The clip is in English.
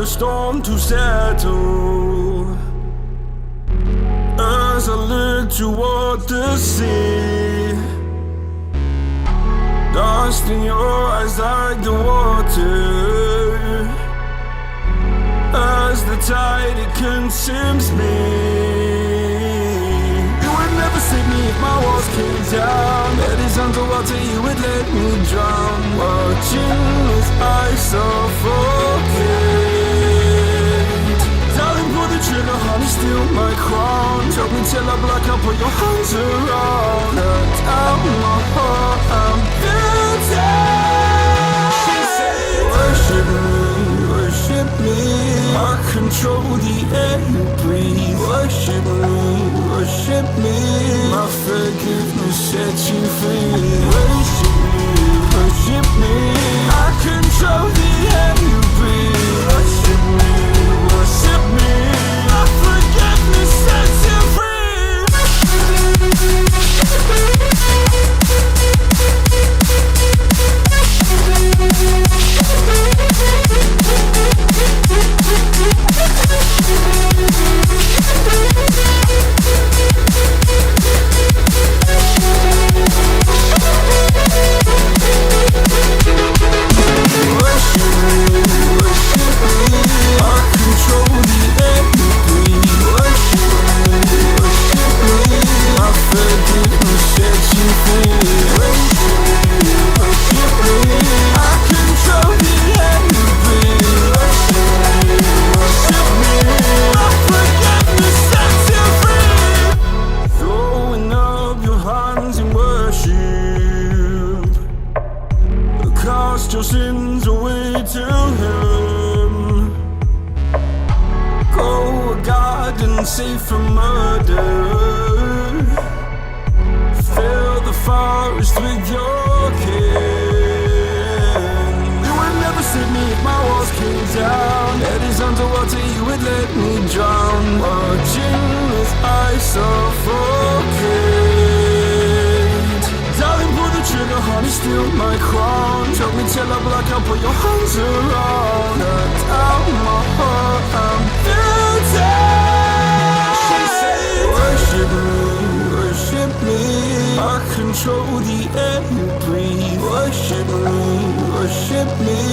the storm to settle. As I look toward the sea, dust in your eyes like the water. As the tide, it consumes me. You would never save me if my walls came down. Head is underwater, you would let me drown. Watching as I suffocate. Darling, pull the trigger, honey, steal my crown. Choke me till I black out, put your hands around. Cut out my heart, I'm guilty. She said, worship me, worship me. I control the air you breathe. Worship me, worship me. My forgiveness sets you free. Worship me, worship me. I control the air you breathe. Worship me, worship me. My forgiveness sets you free. Your sins away to Him. Go a garden safe from murder. Fill the forest with your kin. You would never save me if my walls came down. Head is underwater, you would let me drown. Watching as I suffocate. Darling, pull the trigger, honey, steal my crown. Choke me till I black out, put your hands around. Cut out my heart, I'm guilty. She said, worship me, worship me. I control the air you breathe. Worship me, worship me.